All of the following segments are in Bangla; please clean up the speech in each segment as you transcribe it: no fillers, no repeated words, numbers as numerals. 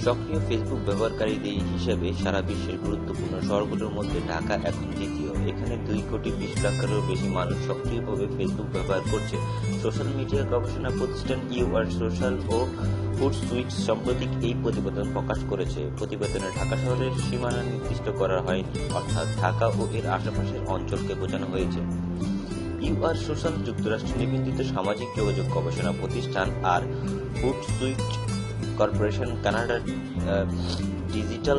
সক্রিয় ফেসবুক ব্যবহারকারীদের হিসেবে সারা বিশ্বের গুরুত্বপূর্ণ শহরগুলোর মধ্যে ঢাকা এখন দ্বিতীয়। এখানে 2,20,00,000-এরও বেশি মানুষ সক্রিয়ভাবে ফেসবুক ব্যবহার করছে। সোশ্যাল মিডিয়া গবেষণা প্রতিষ্ঠান ইউআর সোশ্যাল ও হুটসুইট সম্প্রতি এই প্রতিবেদন প্রকাশ করেছে। প্রতিবেদনে ঢাকা শহরের সীমানা নির্দিষ্ট করা হয়নি, অর্থাৎ ঢাকা ও এর আশেপাশের অঞ্চলকে বোঝানো হয়েছে। ইউআর সোশ্যাল যুক্তরাষ্ট্র নিবন্ধিত সামাজিক যোগাযোগ গবেষণা প্রতিষ্ঠান আর হুটসুইট কর্পোরেশন কানাডার ডিজিটাল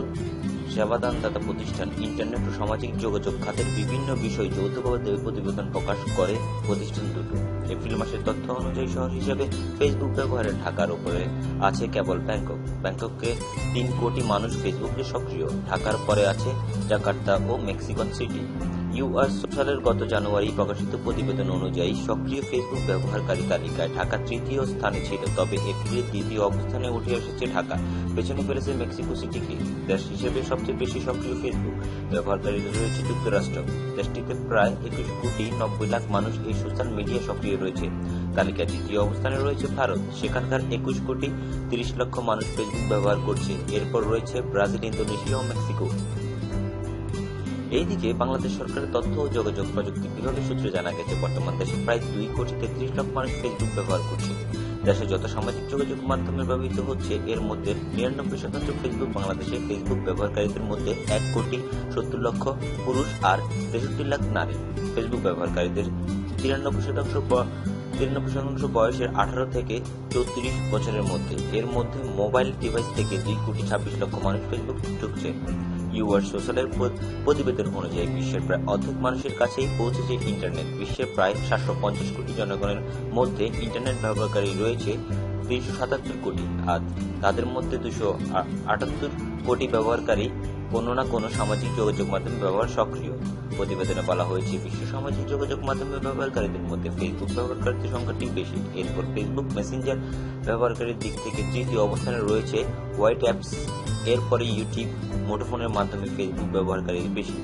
সেবাদানদাতা প্রতিষ্ঠান। ইন্টারনেট ও সামাজিক যোগাযোগ খাতের বিভিন্ন বিষয় যৌথভাবে প্রতিবেদন প্রকাশ করে প্রতিষ্ঠান দুটো। এপ্রিল মাসের তথ্য অনুযায়ী শহর হিসেবে ফেসবুক ব্যবহারে ঢাকার উপরে আছে কেবল ব্যাংকক। ব্যাংককে 3 কোটি মানুষ ফেসবুকে সক্রিয়। ঢাকার পরে আছে জাকার্তা ও মেক্সিকন সিটি। ইউআর সোশ্যালের গত জানুয়ারি প্রকাশিত প্রতিবেদন অনুযায়ী সক্রিয় ফেসবুক ব্যবহারকারী তালিকায় ঢাকা তৃতীয় স্থানে ছিল, তবে এপ্রিলে দ্বিতীয় অবস্থানে উঠে এসেছে ঢাকা। পেছনে ফেলেছে মেক্সিকো সিটিকে। দেশ হিসেবে সবচেয়ে বেশি সক্রিয় ফেসবুক ব্যবহারকারীদের রয়েছে যুক্তরাষ্ট্র। দেশটিতে প্রায় 21,90,00,000 মানুষ এই সোশ্যাল মিডিয়া সক্রিয় রয়েছে। তালিকায় দ্বিতীয় অবস্থানে রয়েছে ভারত, সেখানকার 21,30,00,000 মানুষ ফেসবুক ব্যবহার করছে। এরপর রয়েছে ব্রাজিল, ইন্দোনেশিয়া ও মেক্সিকো। এইদিকে বাংলাদেশ সরকারের তথ্য ও যোগাযোগ প্রযুক্তি বিভাগের সূত্রে জানা গেছে, বর্তমান দেশে প্রায় 2,33,00,000 মানুষ ফেসবুক ব্যবহার করছে। দেশে যত সামাজিক যোগাযোগ মাধ্যমে ব্যবহৃত হচ্ছে, এর মধ্যে 99% ফেসবুক। বাংলাদেশে ফেসবুক ব্যবহারকারীদের মধ্যে 1,70,00,000 পুরুষ আর 63 লাখ নারী। ফেসবুক ব্যবহারকারীদের 93% বয়সের 18 থেকে 34 বছরের মধ্যে। এর মধ্যে মোবাইল ডিভাইস থেকে 2,26,00,000 মানুষ ফেসবুক ঢুকছে। ইউআর সোশ্যালের প্রতিবেদন অনুযায়ী বিশ্বের প্রায় অর্ধেক মানুষের কাছেই পৌঁছেছে ইন্টারনেট। বিশ্বের প্রায় 750 কোটি জনগণের মধ্যে ইন্টারনেট ব্যবহারকারী রয়েছে 377 কোটি, আর তাদের মধ্যে 278 কোটি ব্যবহারকারী কোনো না কোনো সামাজিক যোগাযোগ মাধ্যমে ব্যবহার সক্রিয়। প্রতিবেদনে বলা হয়েছে, বিশ্ব সামাজিক যোগাযোগ মাধ্যমে ব্যবহারকারীদের মধ্যে ফেসবুক ব্যবহারকারীদের সংখ্যাটি বেশি। এরপর ফেসবুক মেসেঞ্জার ব্যবহারকারীর দিক থেকে তৃতীয় অবস্থানে রয়েছে হোয়াটসঅ্যাপ। এরপরে ইউটিউব, মুঠোফোনের মাধ্যমে ফেসবুক ব্যবহারকারী বেশি।